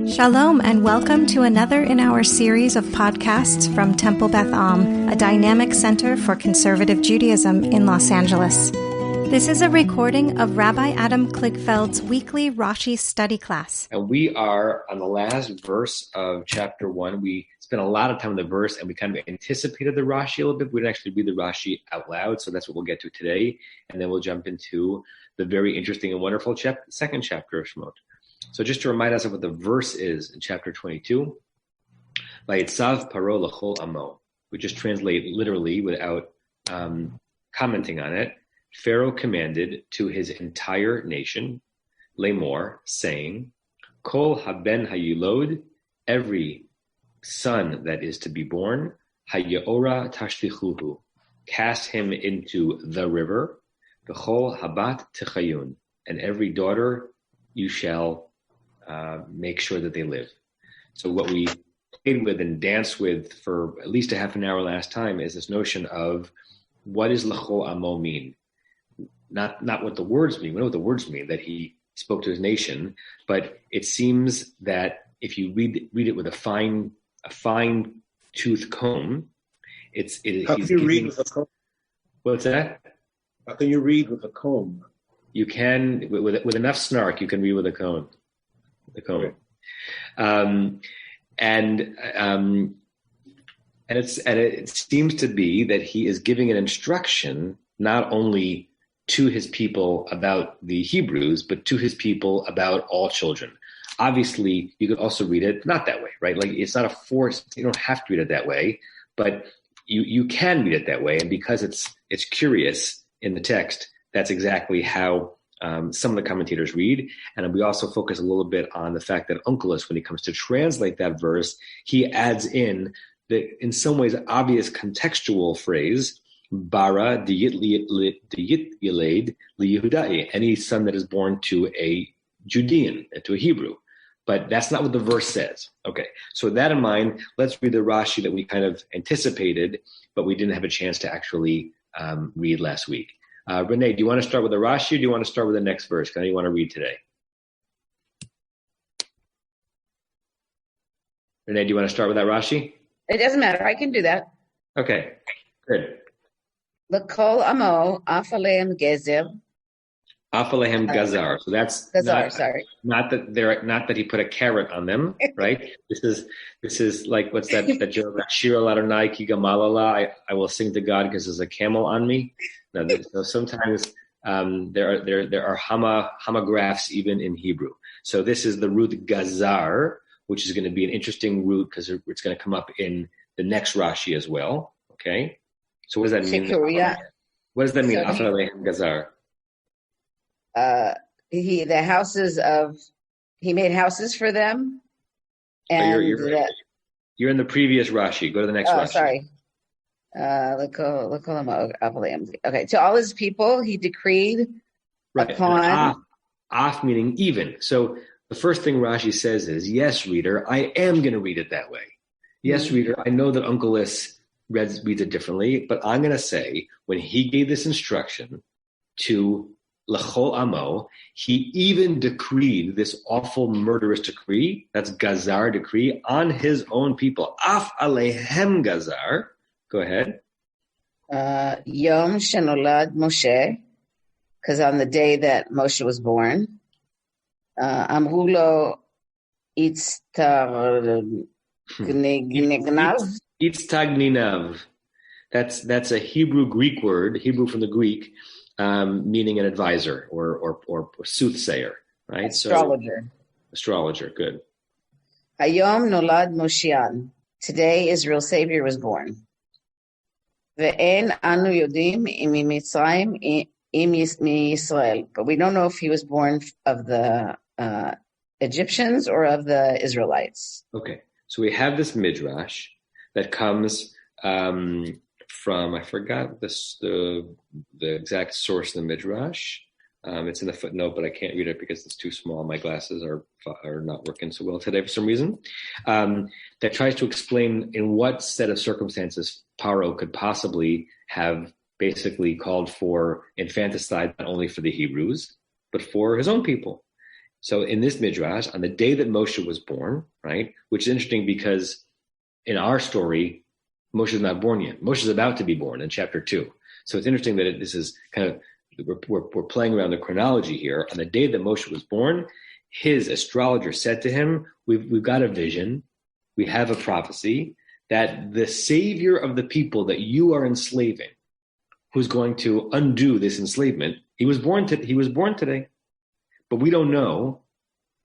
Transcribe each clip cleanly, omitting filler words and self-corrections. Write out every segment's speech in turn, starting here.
Shalom and welcome to another in our series of podcasts from Temple Beth Am, a dynamic center for conservative Judaism in Los Angeles. This is a recording of Rabbi Adam Kligfeld's weekly Rashi study class. And we are on the last verse of chapter 1. We spent a lot of time on the verse and we kind of anticipated the Rashi a little bit. We didn't actually read the Rashi out loud, so that's what we'll get to today. And then we'll jump into the very interesting and wonderful second chapter of Shemot. So just to remind us of what the verse is in chapter 22, Vayitzav paro l'chol amo. We just translate literally without commenting on it. Pharaoh commanded to his entire nation, Lemor, saying, Kol haben hayilod, every son that is to be born, hayeora tashlichuhu, cast him into the river, v'chol habat techayun, and every daughter you shall make sure that they live. So what we played with and danced with for at least a half an hour last time is this notion of what does l'chol amo mean? Not what the words mean. We know what the words mean, that he spoke to his nation, but it seems that if you read it with a fine tooth comb, How can you read with a comb? What's that? How can you read with a comb? You can with enough snark. You can read with a comb. Okay. It seems to be that he is giving an instruction not only to his people about the Hebrews, but to his people about all children. Obviously, you could also read it not that way, right? Like it's not a force. You don't have to read it that way, but you can read it that way. And because it's curious in the text, that's exactly how some of the commentators read. And we also focus a little bit on the fact that Onkelos, when he comes to translate that verse, he adds in the, in some ways, obvious contextual phrase, bara diyit yiled liyehudai, any son that is born to a Judean, to a Hebrew. But that's not what the verse says. Okay, so with that in mind, let's read the Rashi that we kind of anticipated, but we didn't have a chance to actually read last week. Renee, do you want to start with the Rashi or do you want to start with the next verse? Because I know you want to read today. Renee, do you want to start with that Rashi? It doesn't matter. I can do that. Okay, good. L'kol amo afalehem gezer. Afalehem gazar. So that's Gazar. Not that he put a carrot on them, right? This is like what's that joke? Shira ladonai ki gamalala. I will sing to God because there's a camel on me. No, so sometimes there are homographs even in Hebrew. So this is the root gazar, which is going to be an interesting root because it's going to come up in the next Rashi as well. Okay, so what does that mean? What does that mean? Afalehem gazar. He made houses for them. And you're in the previous Rashi. Go to the next Rashi. Sorry. Okay, to all his people, he decreed upon. Af meaning even. So the first thing Rashi says is, yes, reader, I am going to read it that way. Yes, reader, I know that Onkelos reads it differently, but I'm going to say when he gave this instruction to L'chol amo, he even decreed this awful murderous decree, that's gazar decree, on his own people. Af alehem gazar. Go ahead. Yom shenolad Moshe, because on the day that Moshe was born, amru lo itztagninav. Itztagninav. That's a Hebrew-Greek word, Hebrew from the Greek, meaning an advisor or soothsayer, right? Astrologer, good. Hayom nolad Moshiach. Today, Israel's Savior was born. Ve'en anu yodim im Mitzrayim im Yisrael. But we don't know if he was born of the Egyptians or of the Israelites. Okay, so we have this midrash that comes from, I forgot the exact source of the midrash. It's in the footnote, but I can't read it because it's too small. My glasses are not working so well today for some reason. That tries to explain in what set of circumstances Paro could possibly have basically called for infanticide, not only for the Hebrews, but for his own people. So in this midrash, on the day that Moshe was born, right, which is interesting because in our story, Moshe is not born yet. Moshe is about to be born in chapter 2. So it's interesting that this is kind of, we're playing around the chronology here. On the day that Moshe was born, his astrologer said to him, we've got a vision, we have a prophecy that the savior of the people that you are enslaving, who's going to undo this enslavement, he was born today. But we don't know,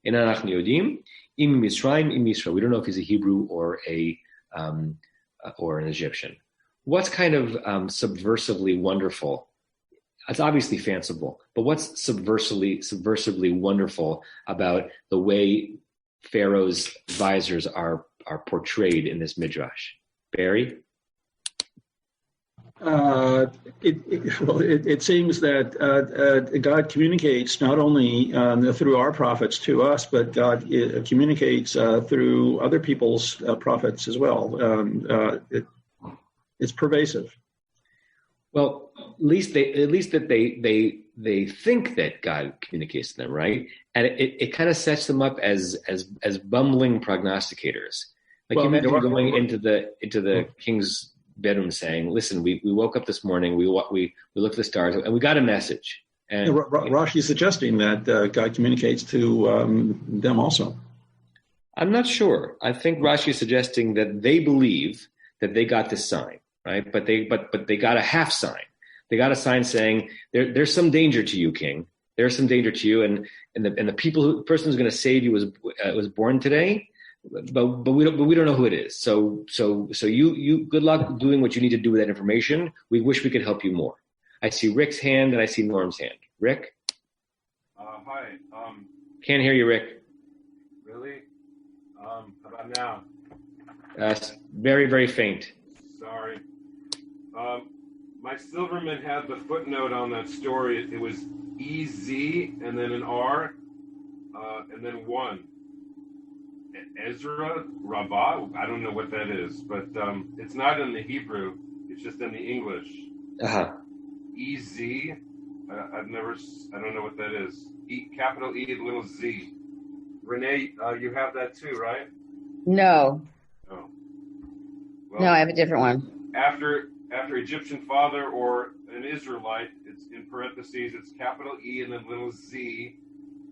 in Anachnu Yodim, im Mitzrayim, im Yisrael. We don't know if he's a Hebrew or an Egyptian. What's kind of subversively wonderful? It's obviously fanciful, but what's subversively wonderful about the way Pharaoh's advisors are portrayed in this midrash? Barry? It seems that God communicates not only through our prophets to us, but God communicates through other people's prophets as well. It's pervasive. Well, at least that they think that God communicates to them, right? And it kind of sets them up as bumbling prognosticators. Like, you imagine going into the king's bedroom saying, "Listen, we woke up this morning, we looked at the stars, and we got a message." And Rashi is suggesting that God communicates to them also. I'm not sure. I think Rashi is suggesting that they believe that they got this sign, right? But they got a half sign. They got a sign saying there's some danger to you, king. There's some danger to you, and the person who's going to save you was born today. But we don't know who it is. So you good luck doing what you need to do with that information. We wish we could help you more. I see Rick's hand and I see Norm's hand. Rick? Hi. Can't hear you, Rick. Really? How about now? Very, very faint. Sorry. My Silverman had the footnote on that story. It was EZ and then an R and then 1. Ezra, Rabbi, I don't know what that is, but it's not in the Hebrew. It's just in the English. Uh-huh. EZ, I don't know what that is. Capital E, little Z. Renee, you have that too, right? No. Oh. Well, No, I have a different one. After Egyptian father or an Israelite, it's in parentheses, it's capital E and then little Z,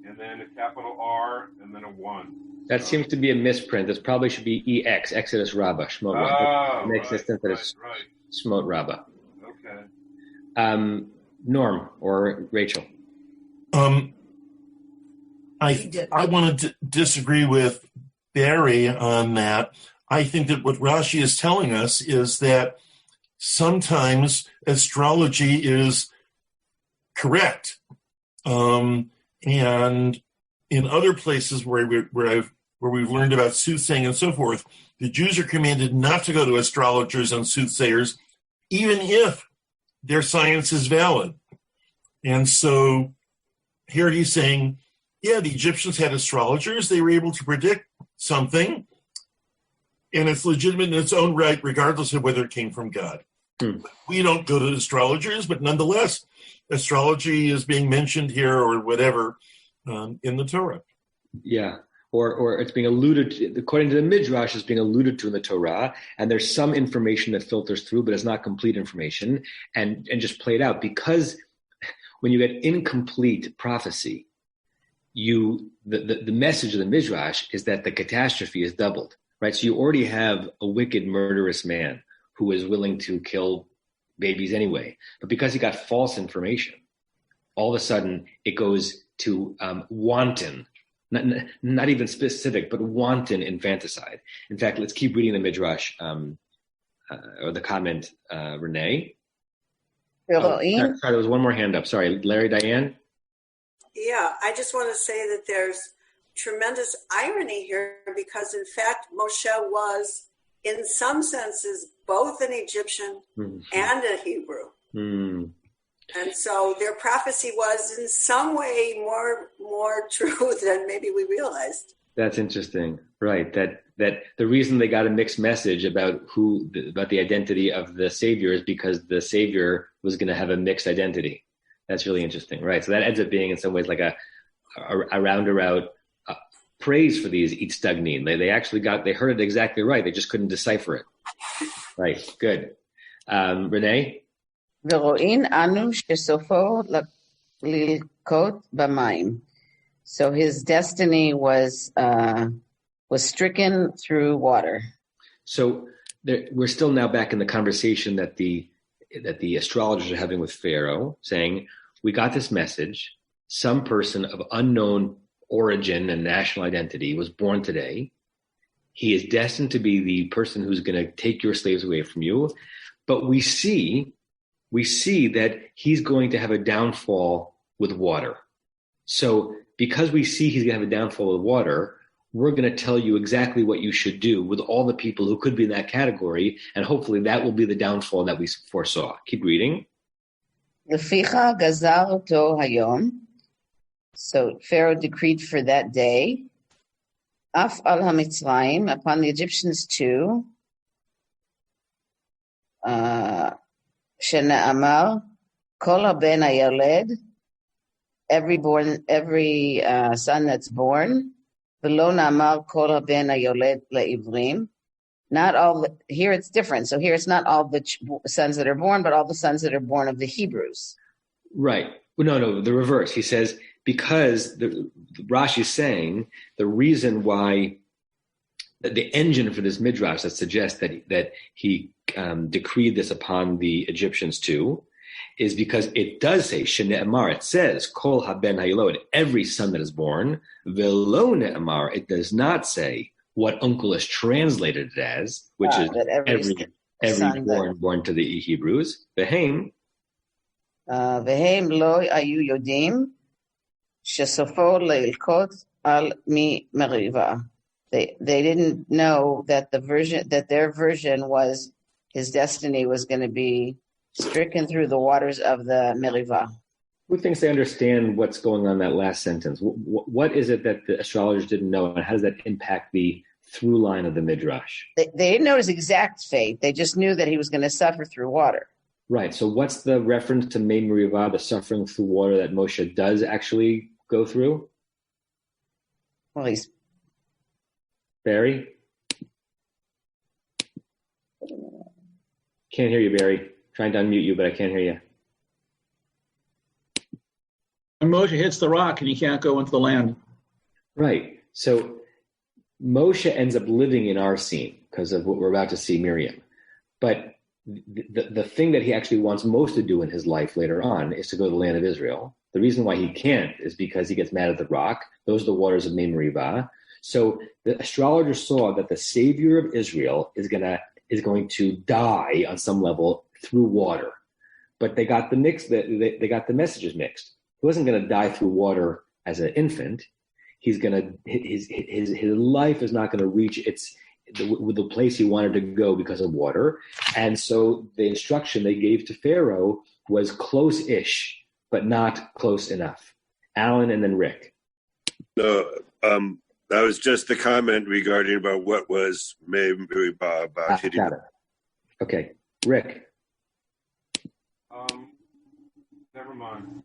and then a capital R, and then a 1. That seems to be a misprint. This probably should be EX, Exodus Rabbah. Shemot Rabbah. It makes sense that it's Shemot Rabbah. Okay. Norm or Rachel? I want to disagree with Barry on that. I think that what Rashi is telling us is that sometimes astrology is correct. And in other places where we've learned about soothsaying and so forth, the Jews are commanded not to go to astrologers and soothsayers, even if their science is valid. And so here he's saying, yeah, the Egyptians had astrologers. They were able to predict something, and it's legitimate in its own right, regardless of whether it came from God. We don't go to astrologers, but nonetheless, astrology is being mentioned here or whatever in the Torah. Yeah. Or it's being alluded to, according to the Midrash, it's being alluded to in the Torah, and there's some information that filters through, but it's not complete information, and just played out. Because when you get incomplete prophecy, the message of the Midrash is that the catastrophe is doubled, right? So you already have a wicked, murderous man who is willing to kill babies anyway, but because he got false information, all of a sudden it goes to wanton. Not even specific, but wanton infanticide. In fact, let's keep reading the Midrash or the comment, Renee. Sorry, there was one more hand up. Sorry, Larry, Diane? Yeah, I just want to say that there's tremendous irony here because, in fact, Moshe was, in some senses, both an Egyptian and a Hebrew. And so their prophecy was in some way more true than maybe we realized. That's interesting, right? That the reason they got a mixed message about the identity of the Savior is because the Savior was going to have a mixed identity. That's really interesting, right? So that ends up being in some ways like a a roundabout praise for these Itzdagnin. They heard it exactly right. They just couldn't decipher it. Right. Good. Renee? Vero'in anu shesofo lilkot b'mayim. So his destiny was stricken through water. So we're still now back in the conversation that the astrologers are having with Pharaoh, saying, we got this message. Some person of unknown origin and national identity was born today. He is destined to be the person who's going to take your slaves away from you. But we see that he's going to have a downfall with water. So because we see he's going to have a downfall with water, we're going to tell you exactly what you should do with all the people who could be in that category, and hopefully that will be the downfall that we foresaw. Keep reading. Leficha gazar oto hayom. So Pharaoh decreed for that day, af al hamitzrayim, upon the Egyptians too, shene'amar kol haben hayoled, every son that's born, v'lo na'amar kol haben hayoled le'ivrim. Not all. Here it's different. So here it's not all the sons that are born, but all the sons that are born of the Hebrews. Right. No, the reverse. He says, because Rashi is saying the reason why the engine for this midrash that suggests that he decreed this upon the Egyptians too is because it does say shene'amar. It says kol haben hayoled, every son that is born. V'lo ne'amar. It does not say what Uncle has translated it as, which is every born to the Hebrews. Vehem lo ayu yodim shesofo leilkot al mi meriva. They didn't know that their version was his destiny was going to be stricken through the waters of the meriva. Who thinks they understand what's going on in that last sentence? What is it that the astrologers didn't know, and how does that impact the through line of the midrash? They didn't know his exact fate. They just knew that he was going to suffer through water. Right. So what's the reference to Mei Merivah, the suffering through water that Moshe does actually go through? Well, he's Barry? Can't hear you, Barry. Trying to unmute you, but I can't hear you. And Moshe hits the rock and he can't go into the land. Right. So Moshe ends up living in our scene because of what we're about to see, Miriam. But the thing that he actually wants most to do in his life later on is to go to the land of Israel. The reason why he can't is because he gets mad at the rock. Those are the waters of Mei Merivah. So the astrologers saw that the savior of Israel is going to die on some level through water. But they got they got the messages mixed. He wasn't going to die through water as an infant. His life is not going to reach the place he wanted to go because of water. And so the instruction they gave to Pharaoh was close-ish, but not close enough. Alan and then Rick. No, that was just the comment regarding about what was maybe about hitting. Got it. Okay. Rick. Never mind.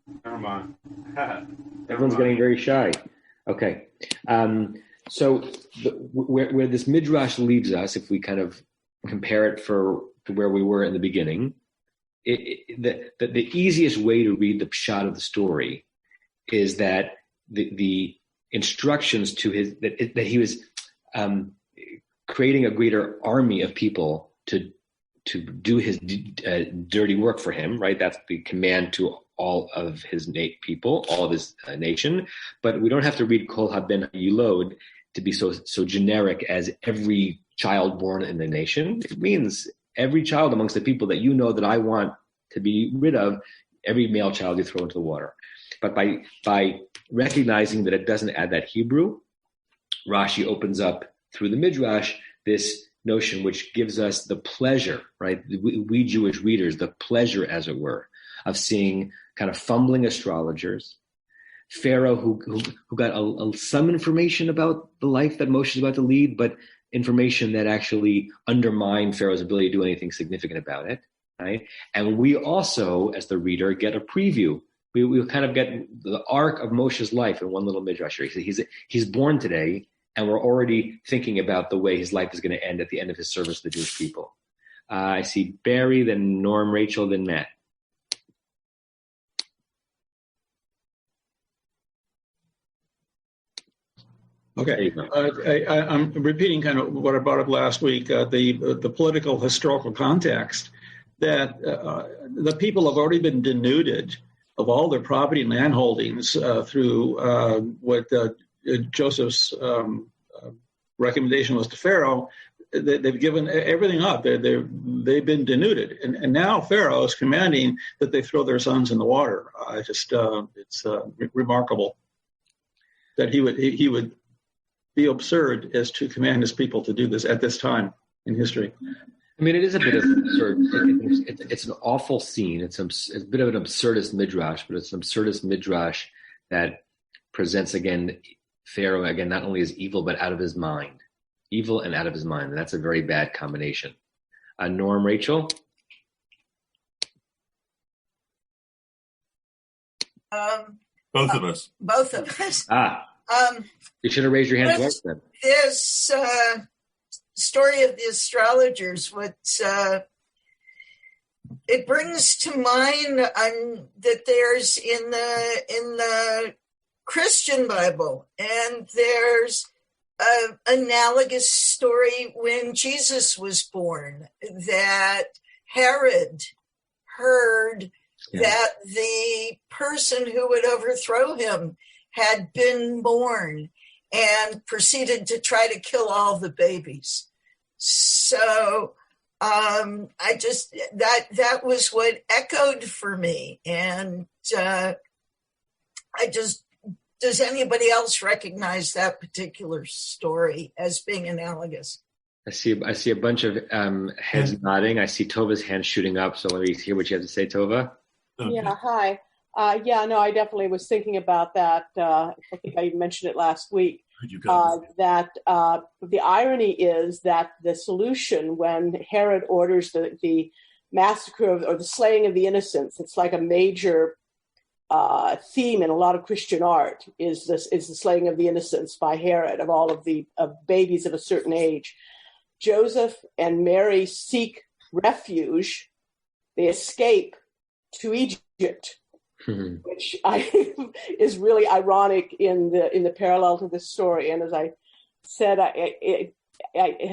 Everyone's getting very shy. Okay. So where this midrash leaves us, if we kind of compare it to where we were in the beginning, the easiest way to read the pshat of the story is that the instructions to that he was creating a greater army of people to do his dirty work for him, right? That's the command to all of his people, all of his nation. But we don't have to read Kol Haben Yilod to be so generic as every child born in the nation. It means every child amongst the people that you know that I want to be rid of, every male child you throw into the water. But by recognizing that it doesn't add that Hebrew, Rashi opens up through the Midrash this notion which gives us the pleasure, right? We Jewish readers, the pleasure, as it were, of seeing kind of fumbling astrologers, Pharaoh who got some information about the life that Moshe is about to lead, but information that actually undermined Pharaoh's ability to do anything significant about it, right? And we also, as the reader, get a preview we kind of get the arc of Moshe's life in one little midrash here. He's born today, and we're already thinking about the way his life is going to end at the end of his service to the Jewish people. I see Barry, then Norm, Rachel, then Matt. Okay, I'm repeating kind of what I brought up last week, the political historical context, that the people have already been denuded of all their property and land holdings through what Joseph's recommendation was to Pharaoh. They've given everything up. They've been denuded, and now Pharaoh is commanding that they throw their sons in the water. It's remarkable that he would be absurd as to command his people to do this at this time in history. I mean, it is a bit of absurd. It's an awful scene. It's a bit of an absurdist midrash, but it's an absurdist midrash that presents again Pharaoh again not only as evil but out of his mind, evil and out of his mind, and that's a very bad combination. Norm, Rachel. Both of us. Both of us. You should have raised your hand twice then. This story of the astrologers, it brings to mind that there's in the Christian Bible, and there's an analogous story when Jesus was born, that Herod heard that the person who would overthrow him had been born, and proceeded to try to kill all the babies. So that was what echoed for me. And does anybody else recognize that particular story as being analogous? I see a bunch of heads nodding. I see Tova's hand shooting up. So let me hear what you have to say, Tova. Yeah, hi. I definitely was thinking about that. I think I mentioned it last week. That the irony is that the solution, when Herod orders the massacre or the slaying of the innocents, it's like a major theme in a lot of Christian art, is the slaying of the innocents by Herod of all of the babies of a certain age. Joseph and Mary seek refuge. They escape to Egypt. Mm-hmm. Which is really ironic in the parallel to this story. And as I said, it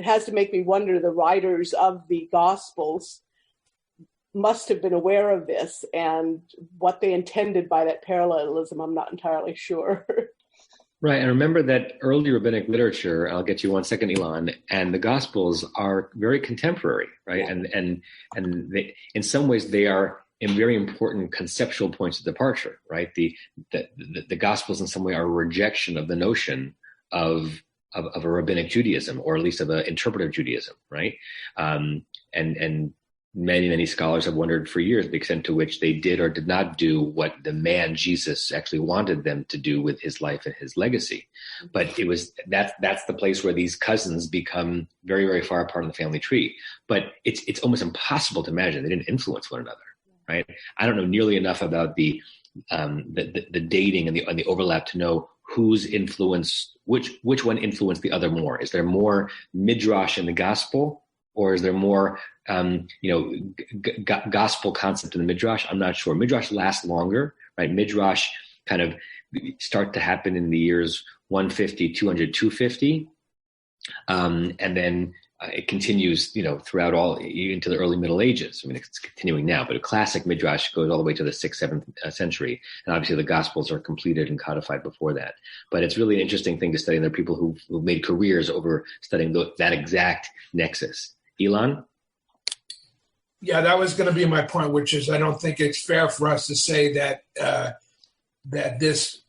has to make me wonder, the writers of the Gospels must have been aware of this, and what they intended by that parallelism, I'm not entirely sure. Right, and remember that early rabbinic literature, I'll get you 1 second, Elon, and the Gospels are very contemporary, right? Yeah. And they, in some ways they are in very important conceptual points of departure, right? The Gospels in some way are a rejection of the notion of a rabbinic Judaism, or at least of an interpretive Judaism, right? And many scholars have wondered for years the extent to which they did or did not do what the man Jesus actually wanted them to do with his life and his legacy. But that's the place where these cousins become very, very far apart in the family tree. But it's almost impossible to imagine they didn't influence one another. Right. I don't know nearly enough about the dating and the overlap to know whose influence, which one influenced the other more. Is there more midrash in the gospel, or is there more gospel concept in the midrash? I'm not sure. Midrash lasts longer, right? Midrash kind of start to happen in the years 150, 200, 250, and then it continues, throughout even to the early Middle Ages. I mean, it's continuing now, but a classic midrash goes all the way to the 6th, 7th century. And obviously the Gospels are completed and codified before that. But it's really an interesting thing to study. And there are people who made careers over studying that exact nexus. Elon? Yeah, that was going to be my point, which is I don't think it's fair for us to say that this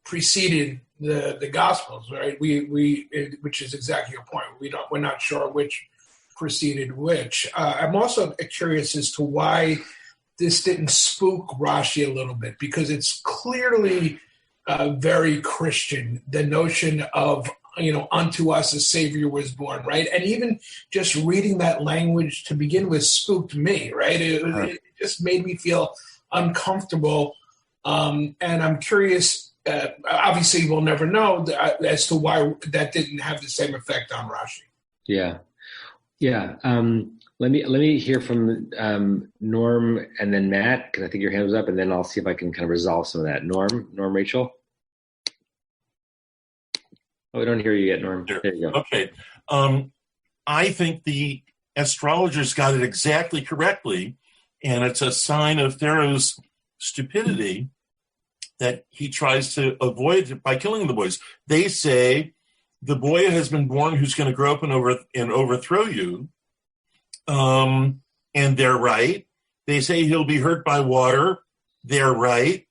preceded the Gospels, right? Which is exactly your point. We're not sure which preceded which. I'm also curious as to why this didn't spook Rashi a little bit, because it's clearly very Christian, the notion of, unto us a Savior was born, right? And even just reading that language to begin with spooked me, right? It just made me feel uncomfortable And I'm curious, obviously we'll never know as to why that didn't have the same effect on Rashi. Yeah. Let me hear from Norm and then Matt, because I think your hand was up, and then I'll see if I can kind of resolve some of that. Norm, Rachel? Oh, we don't hear you yet, Norm. Sure. There you go. Okay. I think the astrologers got it exactly correctly, and it's a sign of Pharaoh's stupidity that he tries to avoid it by killing the boys. They say the boy has been born who's going to grow up and overthrow you, and they're right. They say he'll be hurt by water. They're right.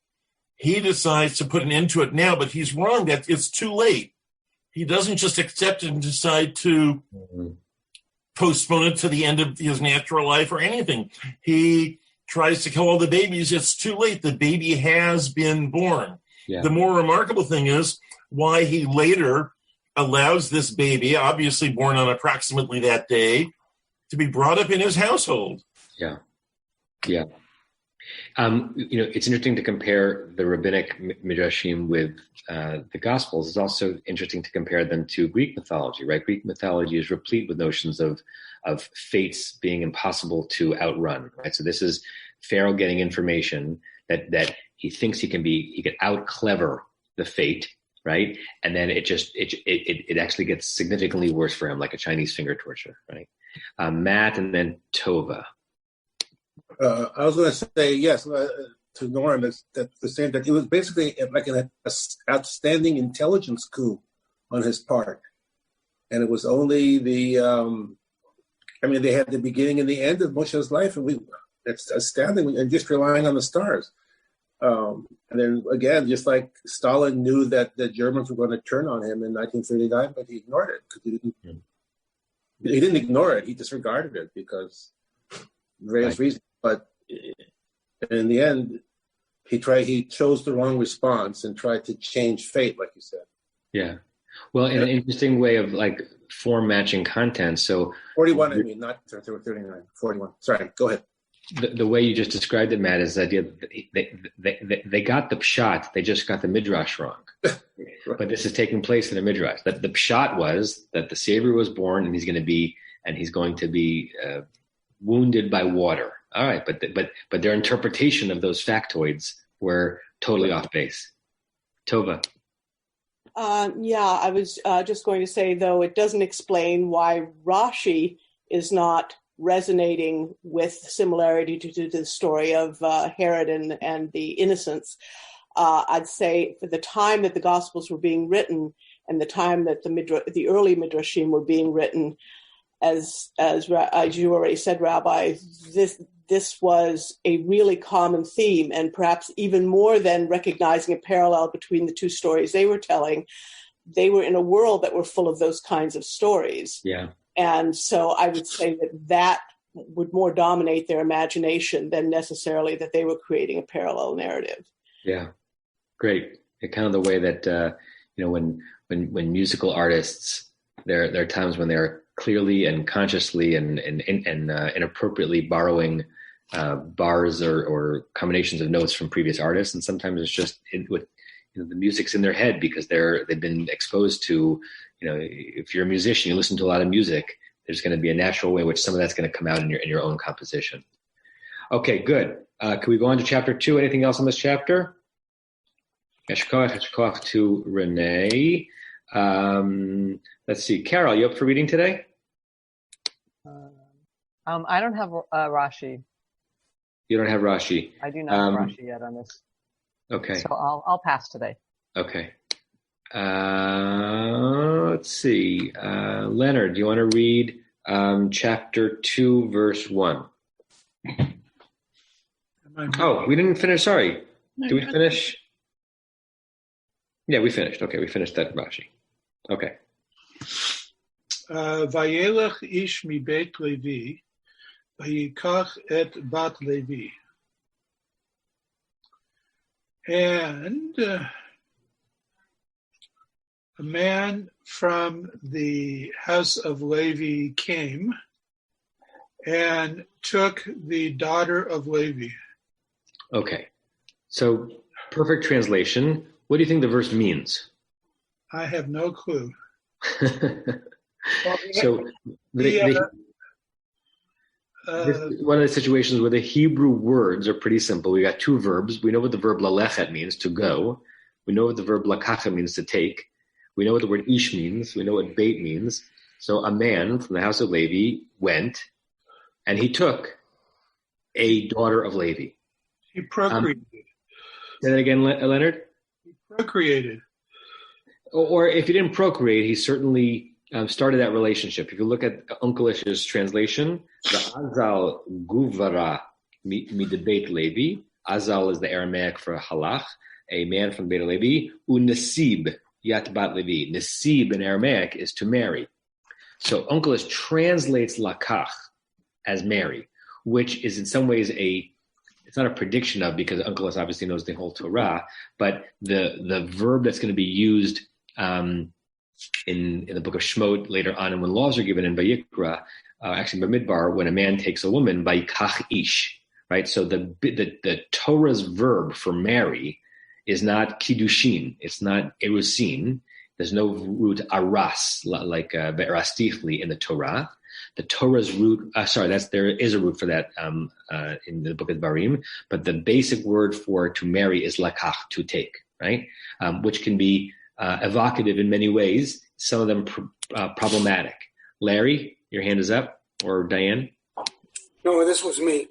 He decides to put an end to it now, but he's wrong. That it's too late. He doesn't just accept it and decide to postpone it to the end of his natural life or anything. He tries to kill all the babies. It's too late. The baby has been born. Yeah. The more remarkable thing is why he later allows this baby, obviously born on approximately that day, to be brought up in his household. Yeah. It's interesting to compare the rabbinic midrashim with the Gospels. It's also interesting to compare them to Greek mythology, right? Greek mythology is replete with notions of fates being impossible to outrun, right? So this is Pharaoh getting information that he thinks he can out clever the fate, right? And then it actually gets significantly worse for him, like a Chinese finger torture, right? Matt and then Tova. I was going to say yes to Norm that the same that it was basically like an outstanding intelligence coup on his part, and it was only they had the beginning and the end of Moshe's life, and that's astounding, and just relying on the stars. And then again, just like Stalin knew that the Germans were going to turn on him in 1939, but he ignored it because he didn't ignore it; he disregarded it because various reasons. But in the end, he chose the wrong response and tried to change fate, like you said. Yeah. Well, in an interesting way of like form matching content. So 41, I mean, not 39, 41. Sorry, go ahead. The way you just described it, Matt, is the idea that they got the pshat, they just got the midrash wrong. Right. But this is taking place in a midrash. That the pshat was that the Savior was born and he's going to be wounded by water. All right, but their interpretation of those factoids were totally off base. Tova. I was just going to say, though, it doesn't explain why Rashi is not resonating with similarity to the story of Herod and the innocents. I'd say for the time that the Gospels were being written and the time that the early midrashim were being written, as you already said, Rabbi, this was a really common theme, and perhaps even more than recognizing a parallel between the two stories they were telling, they were in a world that were full of those kinds of stories. Yeah. And so I would say that would more dominate their imagination than necessarily that they were creating a parallel narrative. Yeah. Great. Kind of the way that, when musical artists, there are times when they're clearly and consciously and inappropriately borrowing bars or combinations of notes from previous artists, and sometimes it's just the music's in their head because they've been exposed to, if you're a musician, you listen to a lot of music. There's going to be a natural way in which some of that's going to come out in your own composition. Okay, good. Can we go on to chapter 2? Anything else on this chapter? Heshkoach to Renee. Let's see. Carol, you up for reading today? I don't have Rashi. You don't have Rashi? I do not have Rashi yet on this. Okay. So I'll pass today. Okay. Let's see. Leonard, do you want to read chapter 2, verse 1? Oh, we didn't finish. Sorry. Did we finish? Yeah, we finished. Okay, we finished that Rashi. Okay. Vayelech ish mi Beit Levi, vayikach et bat Levi. And a man from the house of Levi came and took the daughter of Levi. Okay. So perfect translation. What do you think the verse means? I have no clue. So this is one of the situations where the Hebrew words are pretty simple. We got two verbs. We know what the verb lalechet means, to go. We know what the verb lakacha means, to take. We know what the word ish means. We know what beit means. So a man from the house of Levi went, and he took a daughter of Levi. He procreated. Say that again, Leonard? He procreated. Or if he didn't procreate, he certainly started that relationship. If you look at Uncle Ish's translation, the Azal Guvara Midbeit Levi, Azal is the Aramaic for halach, a man from Beit Levi, Unesib Yat Bat Levi. Nesib in Aramaic is to marry. So Uncle Ish translates lakach as marry, which is in some ways it's not a prediction of, because Uncle Ish obviously knows the whole Torah, but the verb that's going to be used in the book of Shemot later on, and when laws are given in Vayikra, actually Bamidbar, when a man takes a woman, Vayikach ish, right? So the Torah's verb for marry is not kiddushin, it's not erusin. There's no root aras like be'erastichli in the Torah. The Torah's root, there is a root for that in the book of Barim, but the basic word for to marry is lakach, to take, right? Which can be evocative in many ways, some of them problematic. Larry, your hand is up, or Diane? No, this was me.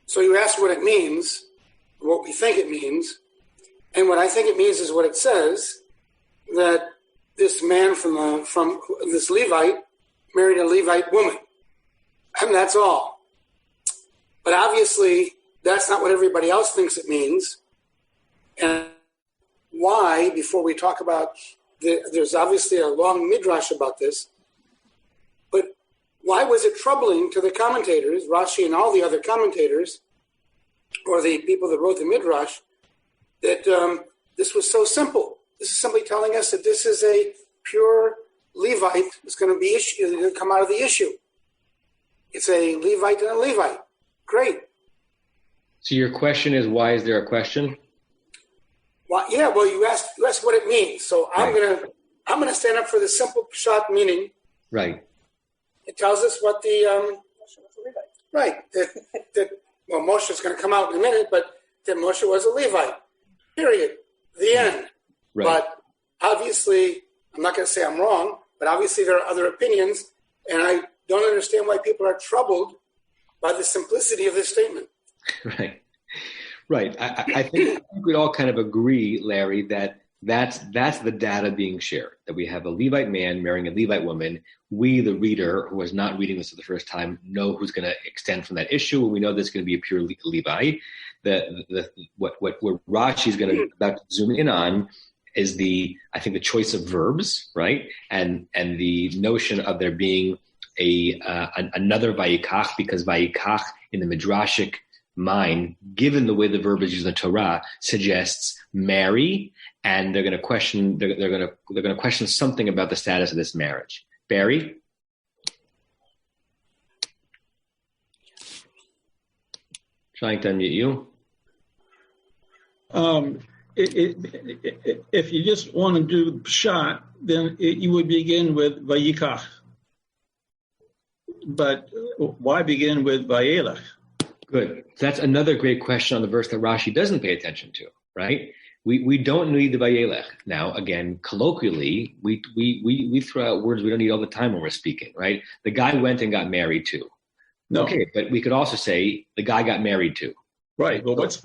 So you asked what it means, what we think it means, and what I think it means is what it says, that this man from this Levite married a Levite woman, and that's all. But obviously, that's not what everybody else thinks it means. And why, before we talk about, there's obviously a long midrash about this, but why was it troubling to the commentators, Rashi and all the other commentators, or the people that wrote the midrash, that this was so simple? This is somebody telling us that this is a pure Levite that's going to come out of the issue. It's a Levite and a Levite. Great. So your question is, why is there a question? Well, yeah. Well, you asked what it means. So right. I'm gonna stand up for the simple pshat meaning. Right. It tells us what the right. Well, Moshe is going to come out in a minute, but that Moshe was a Levite. Period. The end. Right. But obviously, I'm not going to say I'm wrong, but obviously there are other opinions, and I don't understand why people are troubled by the simplicity of this statement. Right. Right. I think we'd all kind of agree, Larry, that that's the data being shared, that we have a Levite man marrying a Levite woman. We, the reader, who is not reading this for the first time, know who's going to extend from that issue, and we know there's going to be a pure Levi. What Rashi is going to about to zoom in on is I think the choice of verbs, right? And the notion of there being another Vayikach, because Vayikach in the Midrashic mind, given the way the verb is used in the Torah, suggests marry, and they're going to question something about the status of this marriage. Barry? Trying to unmute you. If you just want to do pshat, then you would begin with Vayikach. But why begin with Vayelech? Good. That's another great question on the verse that Rashi doesn't pay attention to, right? We don't need the Vayelech. Now, again, colloquially, we throw out words we don't need all the time when we're speaking, right? The guy went and got married to. No. Okay, but we could also say the guy got married to. Right. Well, what's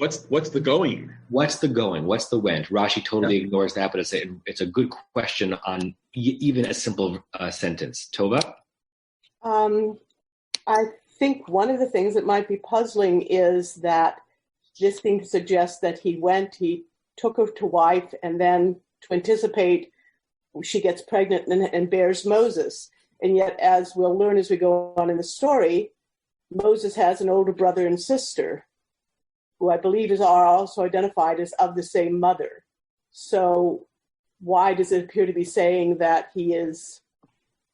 the going? What's the going? What's the went? Rashi totally ignores that, but it's a good question on even a simple sentence. Tova? I think one of the things that might be puzzling is that this seems to suggest that he took her to wife, and then to anticipate she gets pregnant and bears Moses. And yet, as we'll learn as we go on in the story, Moses has an older brother and sister, who I believe are also identified as of the same mother. So why does it appear to be saying that he is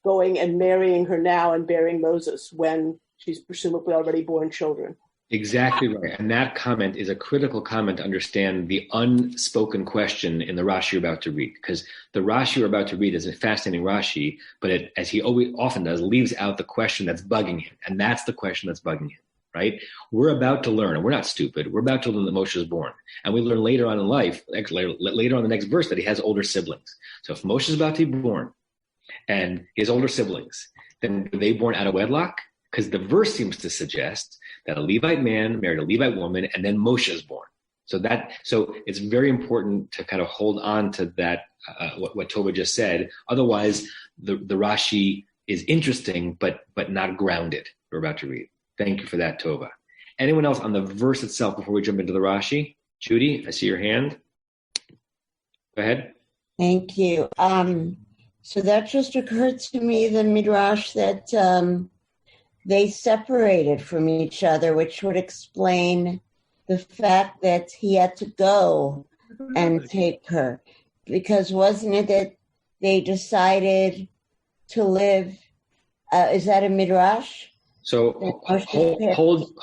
going and marrying her now and bearing Moses when she's presumably already born children? Exactly right. And that comment is a critical comment to understand the unspoken question in the Rashi you're about to read. Because the Rashi you're about to read is a fascinating Rashi, but it, as he always often does, leaves out the question that's bugging him. And that's the question that's bugging him, right? We're about to learn, and we're not stupid, we're about to learn that Moshe is born. And we learn later on in life, later on in the next verse, that he has older siblings. So if Moshe is about to be born, and his older siblings, then were they born out of wedlock? Because the verse seems to suggest that a Levite man married a Levite woman, and then Moshe is born. So it's very important to kind of hold on to that, what Tova just said. Otherwise, the Rashi is interesting, but not grounded. We're about to read. Thank you for that, Tova. Anyone else on the verse itself before we jump into the Rashi? Judy, I see your hand. Go ahead. Thank you. So that just occurred to me, the Midrash, that they separated from each other, which would explain the fact that he had to go and take her. Because wasn't it that they decided to live, is that a Midrash? So hold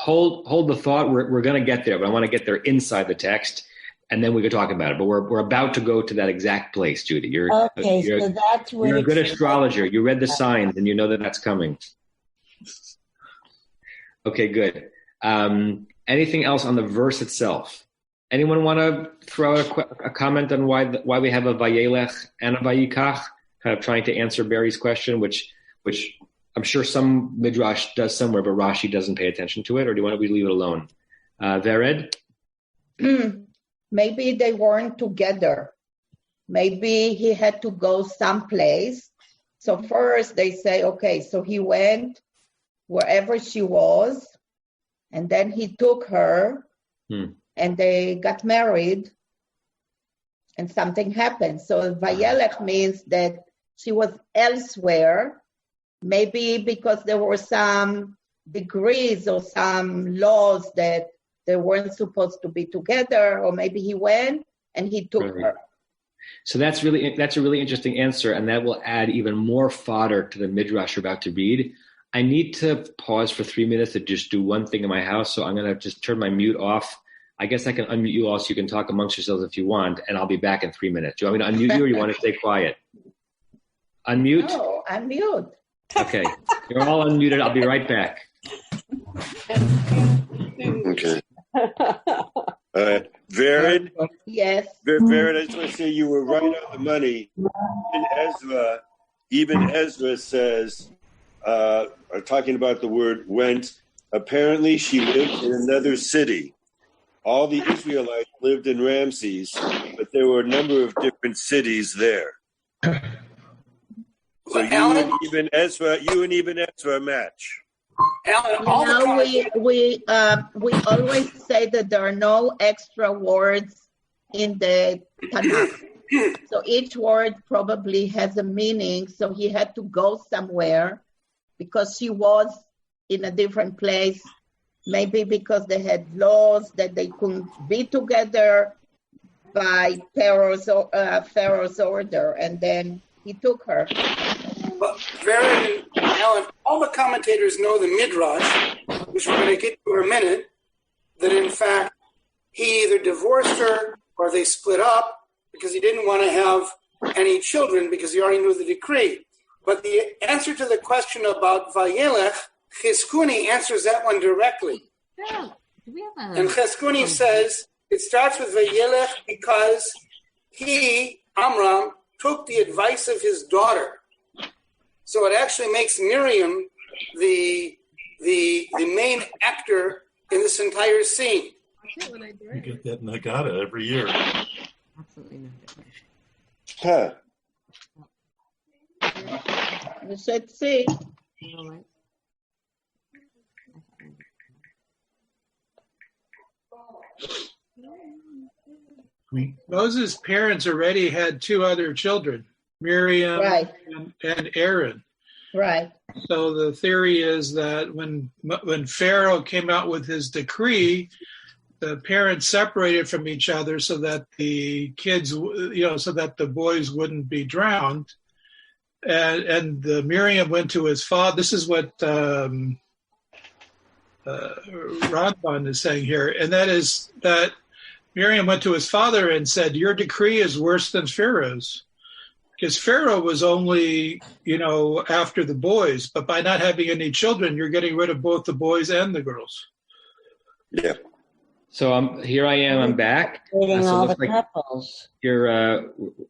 the thought. We're going to get there, but I want to get there inside the text, and then we can talk about it. But we're about to go to that exact place, Judy. You're so that's when you're a good astrologer. You read the signs, and you know that that's coming. Okay, good. Anything else on the verse itself? Anyone want to throw a comment on why we have a Vayelech and a Vayikach? Kind of trying to answer Barry's question, which I'm sure some Midrash does somewhere, but Rashi doesn't pay attention to it. Or do you want to leave it alone? Vered? Maybe they weren't together. Maybe he had to go someplace. So first they say, okay, so he went wherever she was, and then he took her, and they got married, and something happened. So Vayelech means that she was elsewhere, maybe because there were some degrees or some laws that they weren't supposed to be together, or maybe he went and he took her. So that's a really interesting answer, and that will add even more fodder to the Midrash you're about to read. I need to pause for 3 minutes to just do one thing in my house, so I'm going to just turn my mute off. I guess I can unmute you all so you can talk amongst yourselves if you want, and I'll be back in 3 minutes. Do you want me to unmute you, or you want to stay quiet? Unmute? No, unmute. Okay. You're all unmuted. I'll be right back. Okay. Vered? Yes. Vered, I just want to say you were right on the money. Even Ezra says, talking about the word went, apparently she lived in another city. All the Israelites lived in Ramses, but there were a number of different cities there. So you and Even Ezra match. Alan, we always say that there are no extra words in the Tanakh. So each word probably has a meaning. So he had to go somewhere because she was in a different place. Maybe because they had laws that they couldn't be together by Pharaoh's order, and then he took her. But Vered and Alan, all the commentators know the Midrash, which we're going to get to in a minute, that in fact he either divorced her or they split up because he didn't want to have any children because he already knew the decree. But the answer to the question about Vayelech, Chizkuni answers that one directly. Yeah. And Chizkuni says it starts with Vayelech because he, Amram, took the advice of his daughter. So it actually makes Miriam the main actor in this entire scene. You get that Nagata every year. Absolutely not. Huh. You said see. Moses' parents already had two other children, Miriam and Aaron. Right. So the theory is that when Pharaoh came out with his decree, the parents separated from each other so that the kids, so that the boys wouldn't be drowned. And Miriam went to his father. This is what Ramban is saying here, and that is that Miriam went to his father and said, "Your decree is worse than Pharaoh's." Because Pharaoh was only, after the boys, but by not having any children, you're getting rid of both the boys and the girls. Yeah. So here I am. I'm back. All So the it looks like couples.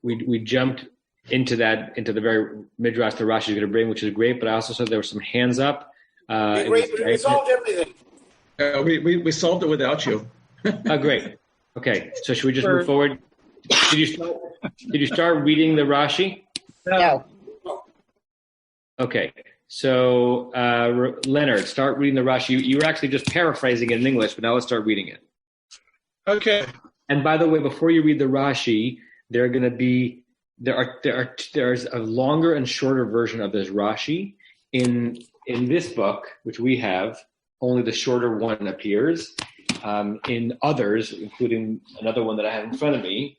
we jumped into the very midrash that Rashi is going to bring, which is great. But I also saw there were some hands up. We solved everything. We solved it without you. Oh, great. Okay. So should we just move forward? Did you start reading the Rashi? No. Okay. So, Leonard, start reading the Rashi. You were actually just paraphrasing it in English, but now let's start reading it. Okay. And by the way, before you read the Rashi, there's a longer and shorter version of this Rashi. In this book, which we have, only the shorter one appears. In others, including another one that I have in front of me,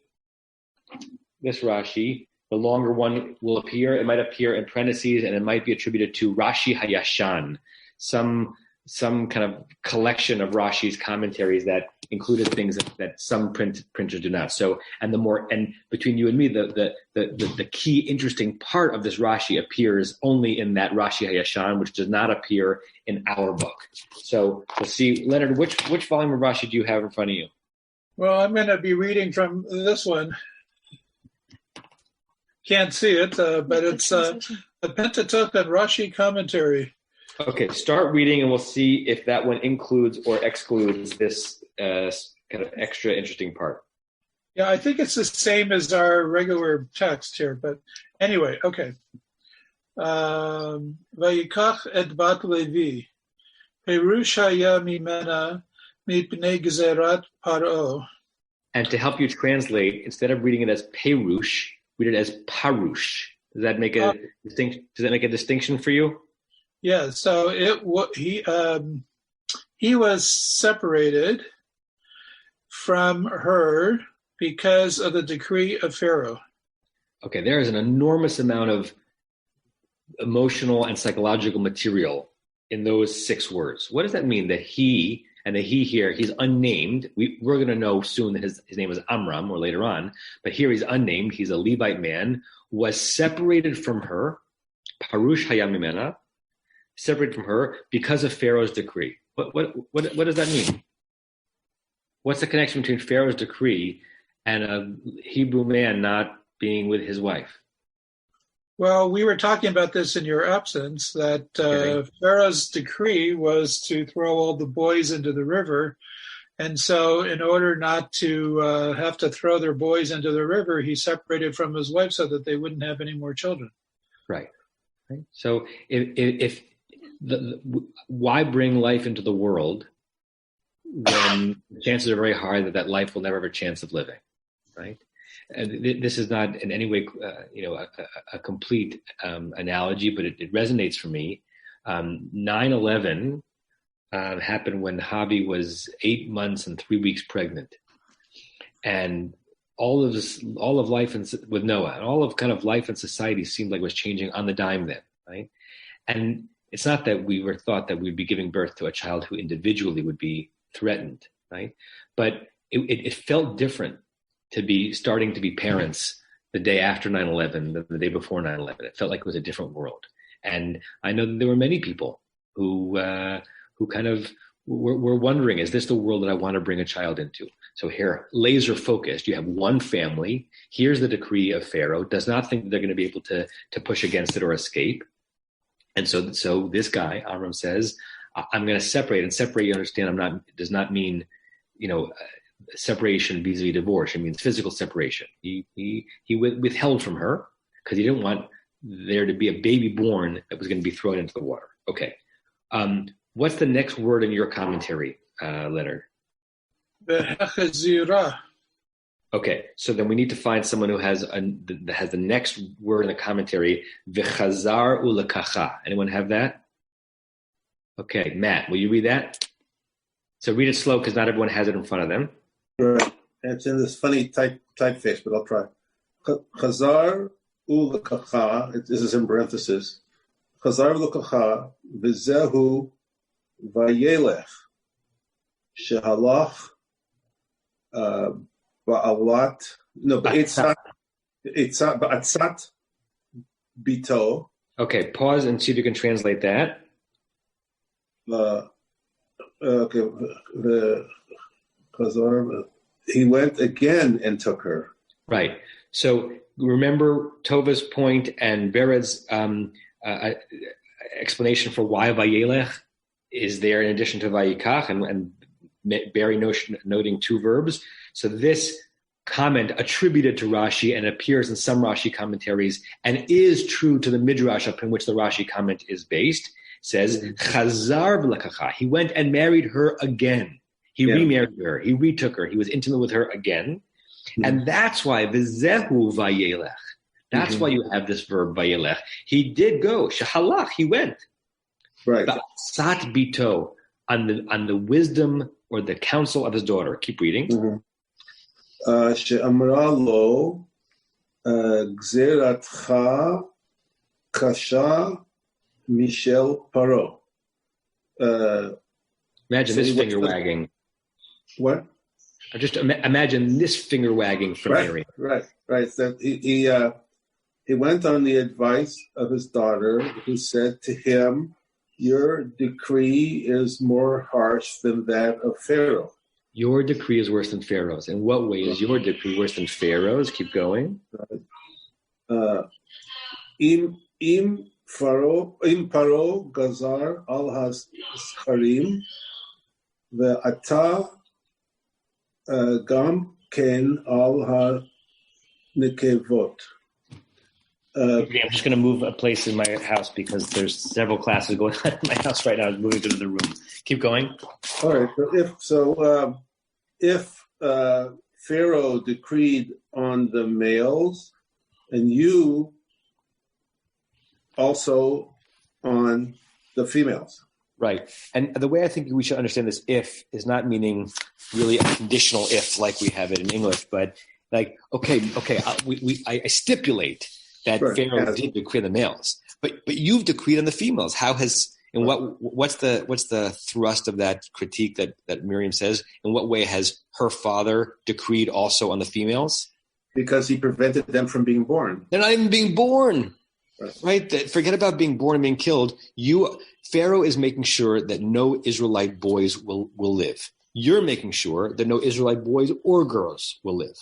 this Rashi, the longer one will appear. It might appear in parentheses, and it might be attributed to Rashi Hayashan, some kind of collection of Rashi's commentaries that included things that some printers do not. So, and between you and me, the key interesting part of this Rashi appears only in that Rashi Hayashan, which does not appear in our book. So we'll see, Leonard, which volume of Rashi do you have in front of you? Well, I'm going to be reading from this one. Can't see it, but it's the Pentateuch and Rashi commentary. Okay, start reading, and we'll see if that one includes or excludes this kind of extra interesting part. Yeah, I think it's the same as our regular text here, but anyway, okay. Vayikach et bat Levi, Perush haya mimena mipnei gezerat paro. And to help you translate, instead of reading it as Perush, read it as Parush. Does that make a distinction for you? Yeah. So he was separated from her because of the decree of Pharaoh. Okay, there is an enormous amount of emotional and psychological material in those 6 words. What does that mean? That he, and the he here, he's unnamed. We're going to know soon that his name is Amram, or later on, but here he's unnamed. He's a Levite man, was separated from her, Parush Hayam Mimena, separated from her because of Pharaoh's decree. What does that mean? What's the connection between Pharaoh's decree and a Hebrew man not being with his wife? Well, we were talking about this in your absence, that Pharaoh's decree was to throw all the boys into the river. And so in order not to have to throw their boys into the river, he separated from his wife so that they wouldn't have any more children. Right. So why bring life into the world when the chances are very high that life will never have a chance of living, right? And this is not in any way, a complete analogy, but it resonates for me. 9/11 happened when Javi was 8 months and 3 weeks pregnant, and all of life with Noah, and all of kind of life and society seemed like it was changing on the dime then, right? And it's not that we were thought that we'd be giving birth to a child who individually would be threatened, right? But it felt different to be starting to be parents the day after 9/11 than the day before 9/11. It felt like it was a different world. And I know that there were many people who kind of were wondering, is this the world that I want to bring a child into? So here, laser focused, you have one family. Here's the decree of Pharaoh, does not think that they're going to be able to push against it or escape. And so this guy, Amram, says, I'm going to separate. And separate, you understand, does not mean, separation vis-a-vis divorce. It means physical separation. He withheld from her because he didn't want there to be a baby born that was going to be thrown into the water. Okay. What's the next word in your commentary, Leonard? V'hechazira. Okay, so then we need to find someone who has the next word in the commentary, v'chazar ulekacha. Anyone have that? Okay, Matt, will you read that? So read it slow because not everyone has it in front of them. Right. It's in this funny typeface, but I'll try. Chazar ulekacha. This is in parentheses. Chazar ulekacha v'zehu Vayelech shehalach ba'atzat bito. Okay, pause and see if you can translate that. He went again and took her. Right. So remember Tova's point and Bered's explanation for why Vayelech is there in addition to Vayikach, and Barry noting two verbs. So this comment attributed to Rashi and appears in some Rashi commentaries and is true to the Midrash upon which the Rashi comment is based, says, Chazar v'lekacha. He went and married her again. He remarried her. He retook her. He was intimate with her again. Mm-hmm. And that's why V'zehu Vayelech. That's why you have this verb Vayelech. He did go. Shahalach. He went. Right. Sat bito, on the wisdom or the counsel of his daughter. Keep reading. She'amra lo gzeratcha kasha mishel paro. Imagine this finger wagging. What? Just imagine this finger wagging from Mary. Right. So he went on the advice of his daughter, who said to him, "Your decree is more harsh than that of Pharaoh." Your decree is worse than Pharaoh's. In what way is your decree worse than Pharaoh's? Keep going. Im paro gazar al haskarim ve'ata gam ken al ha-nekevot. I'm just going to move a place in my house because there's several classes going on in my house right now. I'm moving to another room. Keep going. All right. If Pharaoh decreed on the males, and you also on the females. Right. And the way I think we should understand this if is not meaning really a conditional if like we have it in English, but like, I stipulate that Pharaoh did decree on the males, but you've decreed on the females. How has, and what's the thrust of that critique that Miriam says? In what way has her father decreed also on the females? Because he prevented them from being born. They're not even being born. Right? Forget about being born and being killed. Pharaoh is making sure that no Israelite boys will live. You're making sure that no Israelite boys or girls will live.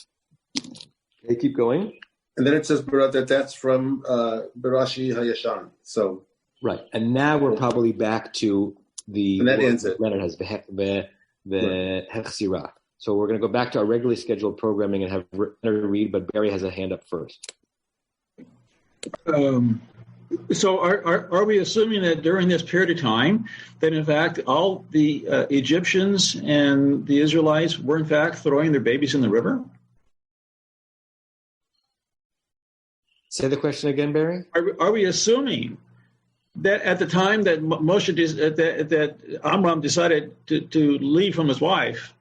Okay, keep going. And then it says that that's from Berashi Hayashan. So right, and now we're probably back to the. And that ends it. Leonard has the Hechsirah. So we're going to go back to our regularly scheduled programming and have Leonard read, but Barry has a hand up first. So are we assuming that during this period of time that in fact all the Egyptians and the Israelites were in fact throwing their babies in the river? Say the question again, Barry. Are we assuming that at the time that Moshe that Amram decided to leave from his wife,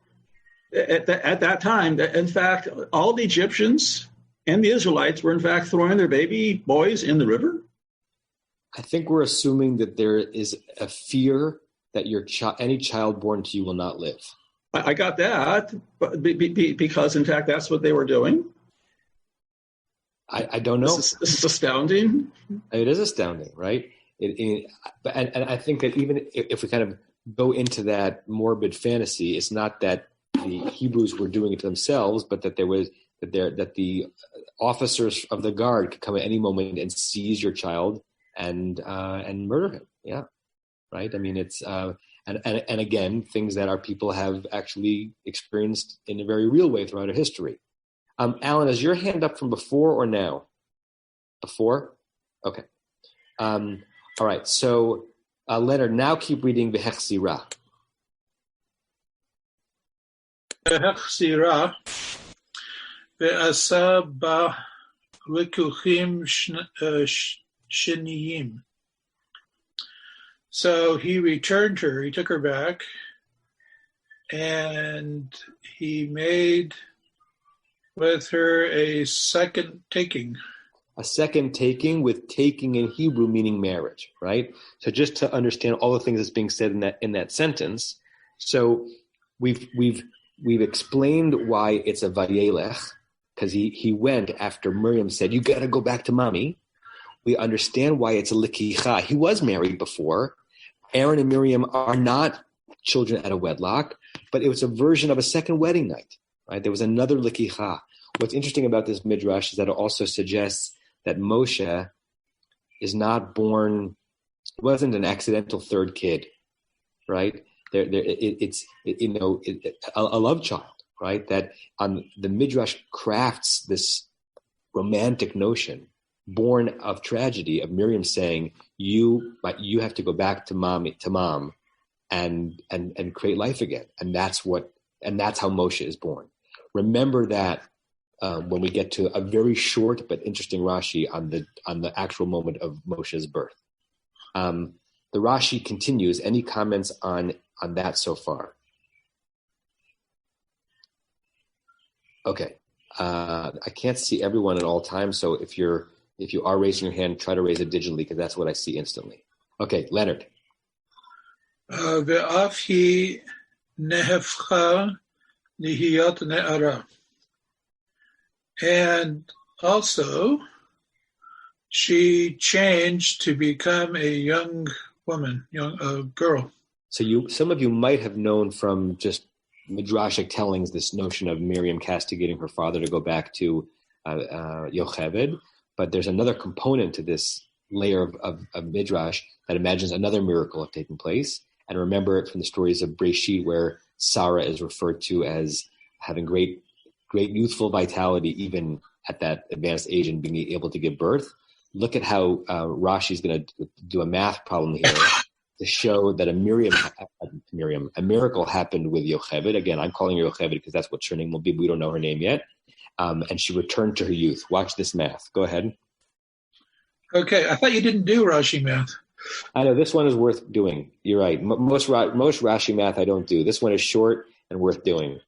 at that time, that in fact all the Egyptians and the Israelites were in fact throwing their baby boys in the river? I think we're assuming that there is a fear that any child born to you will not live. I got that, but because in fact that's what they were doing. I don't know. This is astounding. It is astounding, right? And I think that even if we kind of go into that morbid fantasy, it's not that the Hebrews were doing it to themselves, but that that the officers of the guard could come at any moment and seize your child and murder him. Yeah, right. I mean, it's and again, things that our people have actually experienced in a very real way throughout our history. Alan, is your hand up from before or now? Before? Okay. All right. So, Leonard, now keep reading V'hechsirah. V'hechsirah ve'asa ba likuchim sheniyim. So he returned her, he took her back, and he made with her a second taking. A second taking, with taking in Hebrew meaning marriage, right? So just to understand all the things that's being said in that sentence. So we've explained why it's a vayelech, because he went after Miriam said, you got to go back to mommy. We understand why it's a likicha. He was married before. Aaron and Miriam are not children out of wedlock, but it was a version of a second wedding night, right? There was another likicha. What's interesting about this midrash is that it also suggests that Moshe is not born, wasn't an accidental third kid, right? It's a love child, right? That the midrash crafts this romantic notion, born of tragedy, of Miriam saying, "You have to go back to mom, and create life again," and that's how Moshe is born. Remember that when we get to a very short but interesting Rashi on the actual moment of Moshe's birth. The Rashi continues. Any comments on that so far? Okay. I can't see everyone at all times, so if you are raising your hand, try to raise it digitally, because that's what I see instantly. Okay, Leonard. Ve'af hi nehefcha nihiyot ne'ara. And also, she changed to become a young woman, girl. So some of you might have known from just midrashic tellings this notion of Miriam castigating her father to go back to Yocheved, but there's another component to this layer of midrash that imagines another miracle of taking place. And remember it from the stories of Breshit, where Sarah is referred to as having great youthful vitality even at that advanced age and being able to give birth. Look at how Rashi is going to do a math problem here to show that a miracle happened with Yocheved. Again, I'm calling her Yocheved because that's what her name will be. We don't know her name yet. And she returned to her youth. Watch this math. Go ahead. Okay, I thought you didn't do Rashi math. I know, this one is worth doing. You're right. Most Rashi math I don't do. This one is short and worth doing.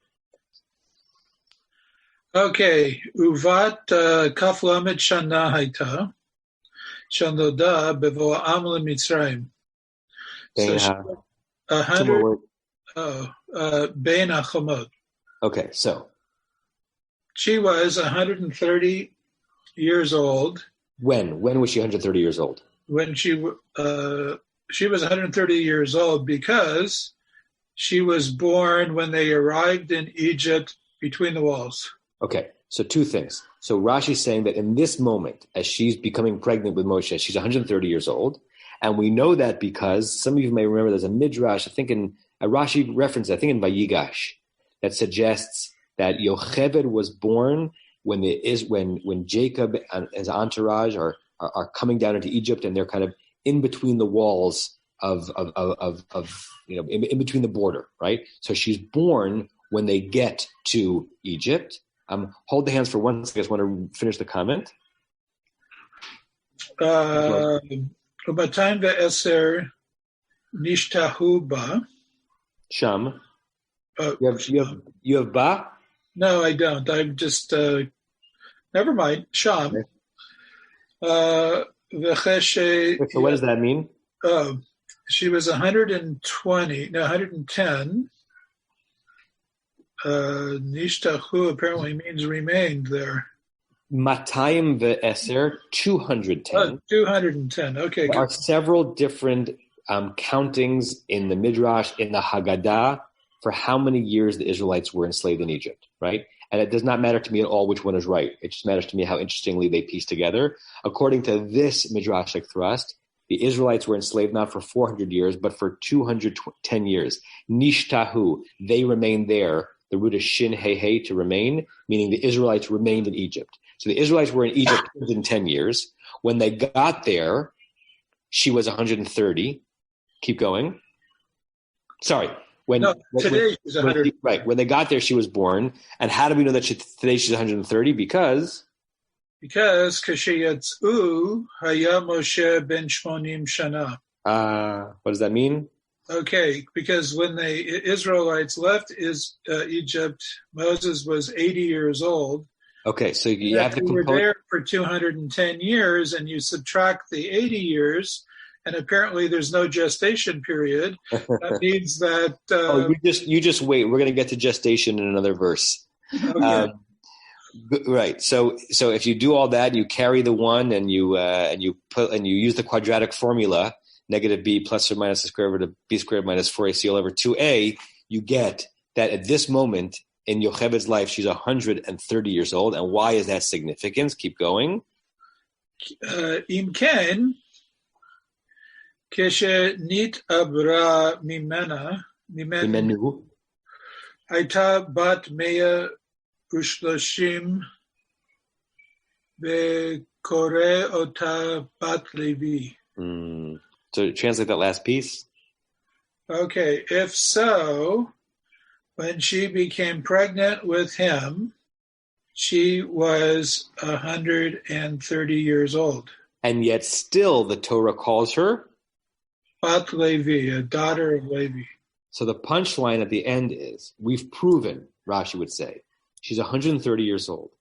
Okay, Uvat Kaf Lamed Shana Haita Shanoda Bevo'am LeMitzrayim. So 100 Bein HaChamot. Okay, so she was 130 years old. When was she 130 years old? When she was 130 years old because she was born when they arrived in Egypt between the walls. Okay, so two things. So Rashi's saying that in this moment, as she's becoming pregnant with Moshe, she's 130 years old. And we know that because some of you may remember there's a midrash, I think in a Rashi reference, I think in Vayigash, that suggests that Yocheved was born when Jacob and his entourage are coming down into Egypt, and they're kind of in between the walls of in between the border, right? So she's born when they get to Egypt. Hold the hands for 1 second. I just want to finish the comment. Ubatayim ve'eser nishtahu ba. Sham. You have ba? No, I don't. I'm just never mind. Sham. So what does that mean? She was 110. Nishtahu apparently means remained there. Matayim ve'eser, 210. 210, okay. There are several different countings in the Midrash, in the Haggadah, for how many years the Israelites were enslaved in Egypt, right? And it does not matter to me at all which one is right. It just matters to me how interestingly they piece together. According to this Midrashic thrust, the Israelites were enslaved not for 400 years, but for 210 years. Nishtahu, they remained there. The root is shin he he, to remain, meaning the Israelites remained in Egypt. So the Israelites were in Egypt 210 years. When they got there, she was 130. Keep going. Sorry. Today she's 100. Right. When they got there, she was born. And how do we know that today she's 130? Because Kashiyatzu Haya Moshe ben Shmonim Shana. What does that mean? Okay, because when the Israelites left Egypt, Moses was 80 years old. Okay, so you have If the you were there for 210 years and you subtract the 80 years, and apparently there's no gestation period, that means that... you just wait. We're going to get to gestation in another verse. Okay. Right. So if you do all that, you carry the one and you use the quadratic formula, negative b plus or minus the square root of b squared minus 4ac all over 2a, you get that at this moment in Yocheved's life, she's 130 years old. And why is that significant? Keep going. Im ken, כשנתעברה ממנו, הייתה בת 130 וקורא אותה בת לוי. So translate that last piece. Okay, if so, when she became pregnant with him, she was 130 years old. And yet still the Torah calls her Bat Levi, a daughter of Levi. So the punchline at the end is, we've proven, Rashi would say, she's 130 years old.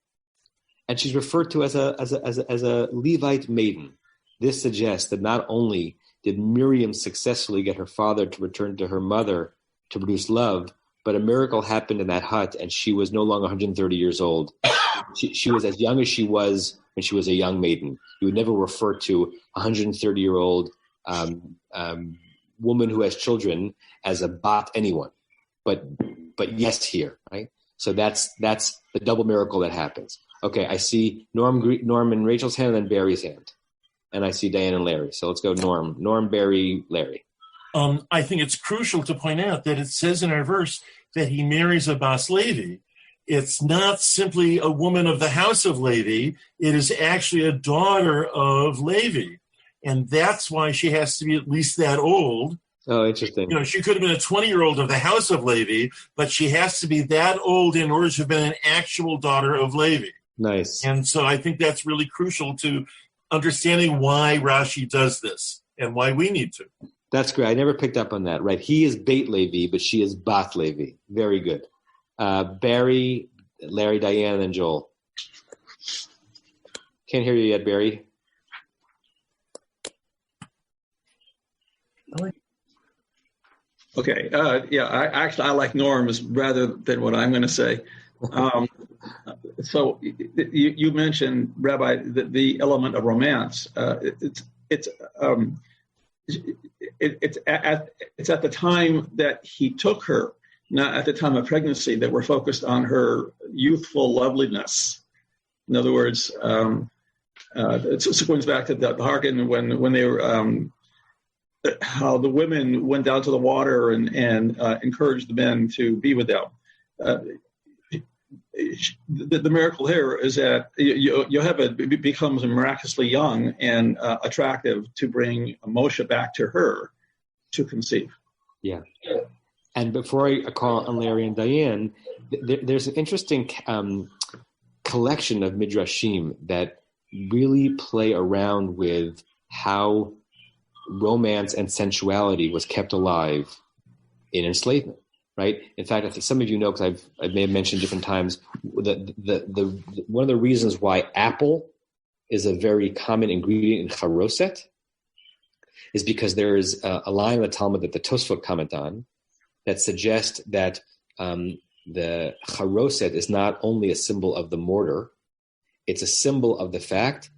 And she's referred to as a Levite maiden. This suggests that not only did Miriam successfully get her father to return to her mother to produce love, but a miracle happened in that hut, and she was no longer 130 years old. She was as young as she was when she was a young maiden. You would never refer to a 130-year-old woman who has children as a bat anyone, but yes here, right? So that's the double miracle that happens. Okay, I see Norm and Rachel's hand, and then Barry's hand, and I see Diane and Larry. So let's go Norm, Barry, Larry. I think it's crucial to point out that it says in our verse that he marries a Bas Levi. It's not simply a woman of the house of Levi. It is actually a daughter of Levi. And that's why she has to be at least that old. Oh, interesting. She could have been a 20-year-old of the house of Levi, but she has to be that old in order to have been an actual daughter of Levi. Nice. And so I think that's really crucial to understanding why Rashi does this and why we need to. That's great. I never picked up on that. Right. He is Beit Levi, but she is Bat Levi. Very good. Barry, Larry, Diane, and Joel. Can't hear you yet, Barry. Okay. I like Norm's rather than what I'm going to say. So you mentioned, Rabbi, the element of romance. It's at the time that he took her, not at the time of pregnancy, that we're focused on her youthful loveliness. In other words, it goes back to the Harkin when they were. How the women went down to the water and encouraged the men to be with them. The miracle here is that Yocheved becomes miraculously young and attractive to bring Moshe back to her to conceive. Yeah. And before I call on Larry and Diane, there's an interesting collection of midrashim that really play around with how romance and sensuality was kept alive in enslavement, right? In fact, I think some of you know, because I may have mentioned different times, the one of the reasons why apple is a very common ingredient in charoset is because there is a line in the Talmud that the Tosfot comment on that suggests that the charoset is not only a symbol of the mortar, it's a symbol of the fact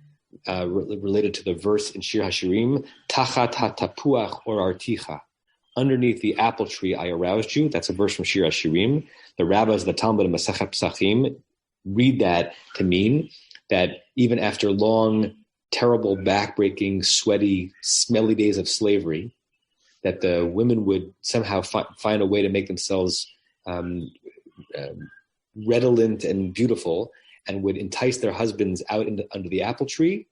related to the verse in Shir HaShirim, Tachat HaTapuach or Articha. Underneath the apple tree, I aroused you. That's a verse from Shir HaShirim. The rabbis of the Talmud and Masechet Pesachim read that to mean that even after long, terrible, backbreaking, sweaty, smelly days of slavery, that the women would somehow find a way to make themselves redolent and beautiful, and would entice their husbands out under the apple tree,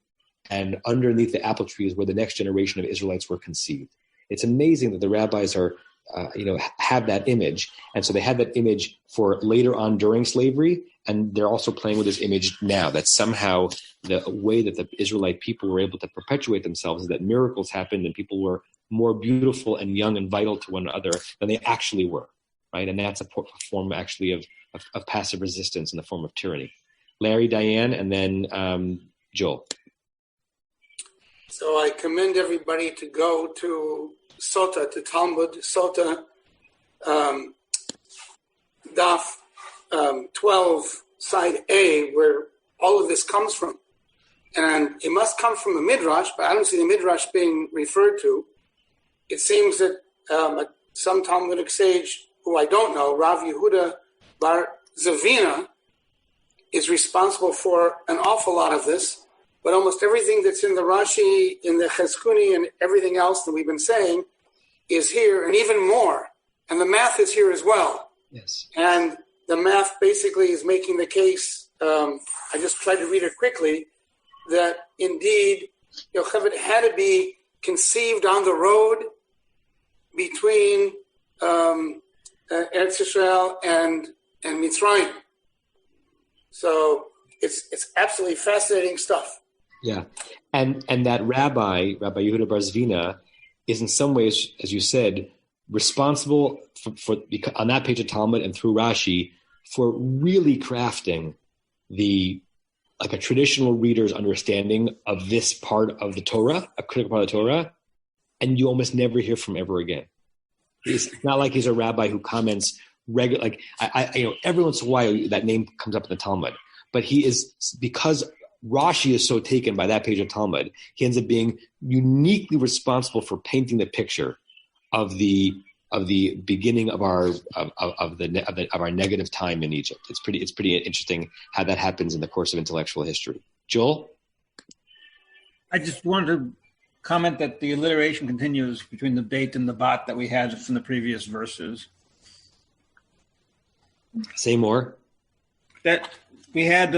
and underneath the apple tree is where the next generation of Israelites were conceived. It's amazing that the rabbis are, have that image, and so they had that image for later on during slavery, and they're also playing with this image now. That somehow the way that the Israelite people were able to perpetuate themselves is that miracles happened and people were more beautiful and young and vital to one another than they actually were, right? And that's a form actually of passive resistance in the form of tyranny. Larry, Diane, and then Joel. So I commend everybody to go to Sota, to Talmud, Sota, Daf 12, side A, where all of this comes from. And it must come from a midrash, but I don't see the midrash being referred to. It seems that some Talmudic sage, who I don't know, Rav Yehuda Bar Zavina, is responsible for an awful lot of this. But almost everything that's in the Rashi, in the Cheskuni, and everything else that we've been saying is here, and even more. And the math is here as well. Yes. And the math basically is making the case, I just tried to read it quickly, that indeed Yocheved had to be conceived on the road between Eretz Yisrael and Mitzrayim. So it's absolutely fascinating stuff. Yeah, and that Rabbi Yehuda Bar Zvina, is in some ways, as you said, responsible for on that page of Talmud and through Rashi for really crafting a traditional reader's understanding of this part of the Torah, a critical part of the Torah, and you almost never hear from ever again. It's not like he's a rabbi who comments regular. Like every once in a while that name comes up in the Talmud, but he is, because Rashi is so taken by that page of Talmud, he ends up being uniquely responsible for painting the picture of the beginning of our negative time in Egypt. It's pretty interesting how that happens in the course of intellectual history. Joel? I just wanted to comment that the alliteration continues between the bait and the bat that we had from the previous verses. Say more. That we had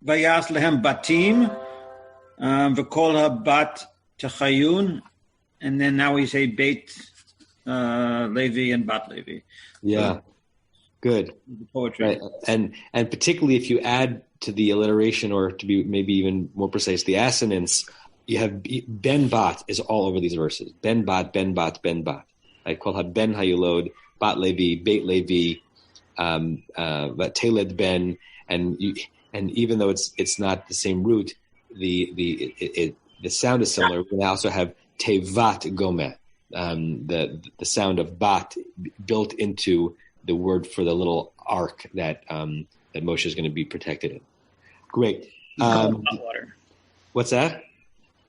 Vayas lehem batim, v'kol ha-bat techayun, and then now we say bait Levi and bat Levi. Yeah, good. The poetry. Right. And particularly if you add to the alliteration, or to be maybe even more precise, the assonance, you have ben bat is all over these verses. Ben bat, ben bat, ben bat. I call her ben hayulod, bat Levi, beit Levi, teled ben, and even though it's not the same root, the sound is similar. We also have tevat gomeh, the sound of bat built into the word for the little ark that Moshe is going to be protected in. Great. You can call it bat water. What's that?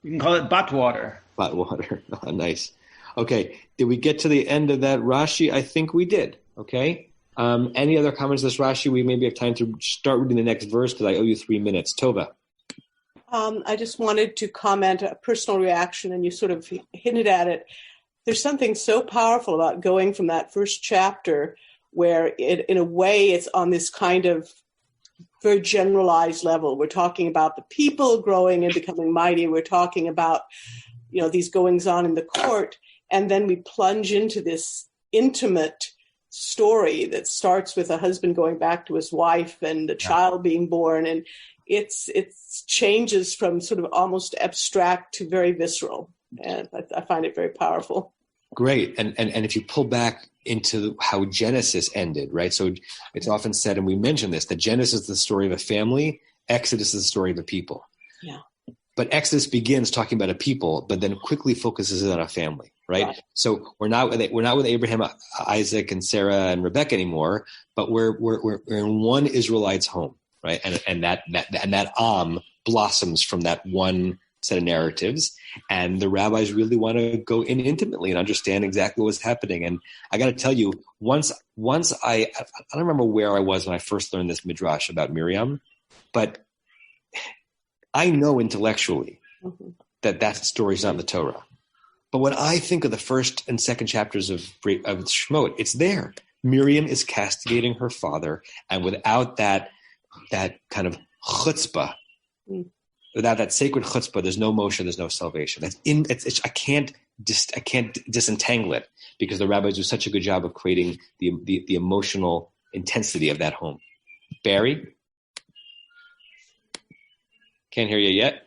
You can call it bat water. Bat water. Oh, nice. Okay. Did we get to the end of that Rashi? I think we did. Okay. Any other comments on this Rashi? We maybe have time to start reading the next verse because I owe you 3 minutes. Tova. I just wanted to comment a personal reaction, and you sort of hinted at it. There's something so powerful about going from that first chapter where in a way it's on this kind of very generalized level. We're talking about the people growing and becoming mighty. We're talking about, these goings on in the court. And then we plunge into this intimate story that starts with a husband going back to his wife and a child being born. And it changes from sort of almost abstract to very visceral. And I find it very powerful. Great. And if you pull back into how Genesis ended, right? So it's often said, and we mentioned this, that Genesis is the story of a family, Exodus is the story of a people. Yeah. But Exodus begins talking about a people, but then quickly focuses on a family, right? So we're not with Abraham, Isaac, and Sarah and Rebecca anymore, but we're in one Israelite's home, right? And that blossoms from that one set of narratives, and the rabbis really want to go in intimately and understand exactly what's happening. And I got to tell you, once I don't remember where I was when I first learned this midrash about Miriam, but I know intellectually that story is not in the Torah. But when I think of the first and second chapters of Shemot, it's there. Miriam is castigating her father, and without that kind of chutzpah, without that sacred chutzpah, there's no Moshe, there's no salvation. I can't disentangle it because the rabbis do such a good job of creating the emotional intensity of that home. Barry? Can't hear you yet.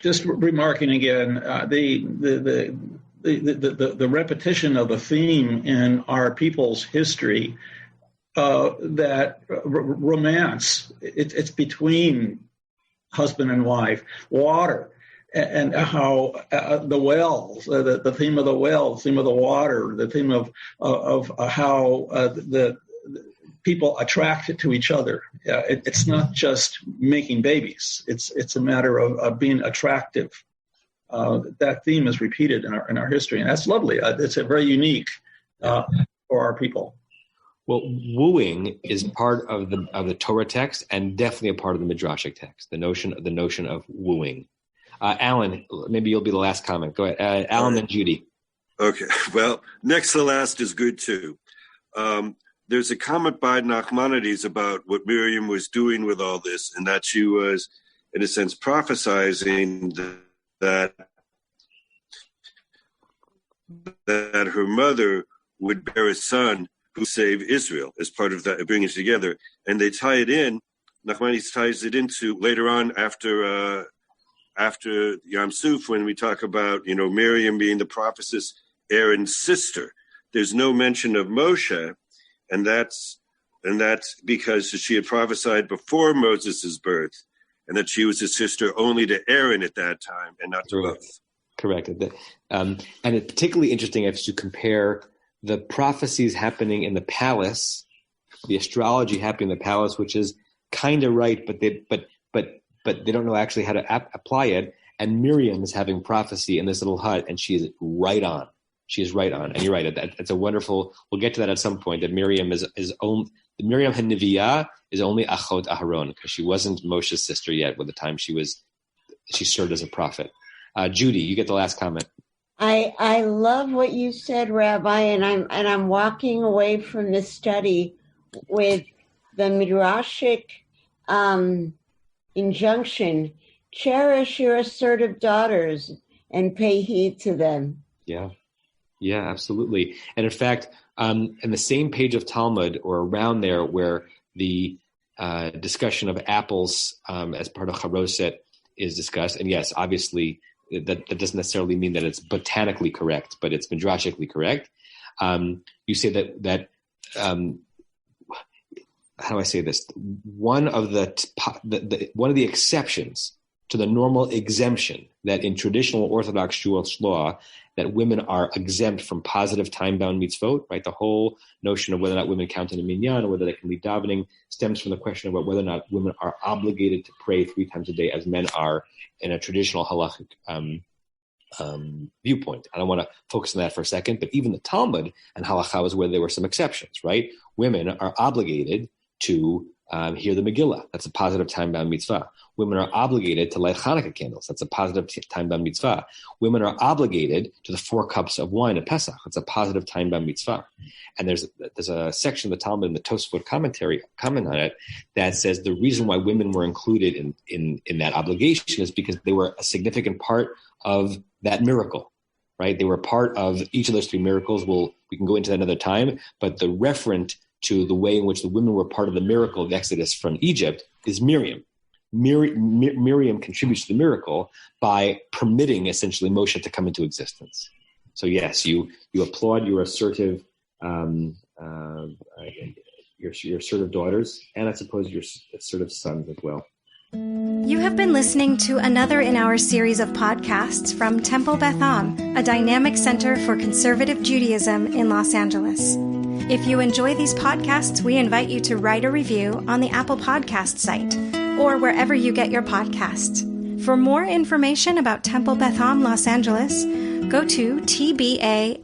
Just remarking again, the the repetition of a theme in our people's history, that romance, it's between husband and wife, water, and how the wells, the theme of the well, the theme of the water, the theme of how the people attract to each other. It's not just making babies. It's a matter of being attractive. That theme is repeated in our history, and that's lovely. It's a very unique for our people. Well, wooing is part of the Torah text, and definitely a part of the Midrashic text. The notion of wooing. Alan, maybe you'll be the last comment. Go ahead, Alan and Judy. Okay. Well, next to last is good too. There's a comment by Nachmanides about what Miriam was doing with all this, and that she was, in a sense, prophesizing that her mother would bear a son who save Israel as part of that, bringing it together. And they tie it in, Nachmanides ties it into later on after Yam Suf, when we talk about, Miriam being the prophetess, Aaron's sister. There's no mention of Moshe, and that's because she had prophesied before Moses' birth, and that she was his sister only to Aaron at that time, and not to both. Correct. And it's particularly interesting if you compare the prophecies happening in the palace, the astrology happening in the palace, which is kind of right, but they don't know actually how to apply it. And Miriam is having prophecy in this little hut, and she is right on. She is right on. And you're right. It's a wonderful. We'll get to that at some point. That Miriam Miriam Haniviyah is only Achot Aharon, because she wasn't Moshe's sister yet. By the time she served as a prophet. Judy, you get the last comment. I love what you said, Rabbi, and I'm walking away from this study with the Midrashic injunction: cherish your assertive daughters and pay heed to them. Yeah, absolutely. And in fact, in the same page of Talmud, or around there, where the discussion of apples as part of Charoset is discussed, and yes, obviously, that doesn't necessarily mean that it's botanically correct, but it's midrashically correct. You say that how do I say this? One of the exceptions to the normal exemption that in traditional Orthodox Jewish law, that women are exempt from positive time-bound mitzvot, right? The whole notion of whether or not women count in a minyan, or whether they can lead davening, stems from the question about whether or not women are obligated to pray 3 times a day as men are in a traditional halachic viewpoint. I don't want to focus on that for a second, but even the Talmud and halakha was where there were some exceptions, right? Women are obligated to hear the Megillah. That's a positive time-bound mitzvah. Women are obligated to light Hanukkah candles. That's a positive time-bound mitzvah. Women are obligated to the 4 cups of wine at Pesach. That's a positive time-bound mitzvah. And there's a section of the Talmud in the Tosfot comment on it that says the reason why women were included in that obligation is because they were a significant part of that miracle, right? They were part of each of those 3 miracles. We can go into that another time, but the referent to the way in which the women were part of the miracle of Exodus from Egypt is Miriam. Miriam contributes to the miracle by permitting essentially Moshe to come into existence. So yes, you applaud your assertive your assertive daughters, and I suppose your assertive sons as well. You have been listening to another in our series of podcasts from Temple Beth Am, a dynamic center for conservative Judaism in Los Angeles. If you enjoy these podcasts, we invite you to write a review on the Apple Podcast site or wherever you get your podcasts. For more information about Temple Beth Am Los Angeles, go to tbala.org.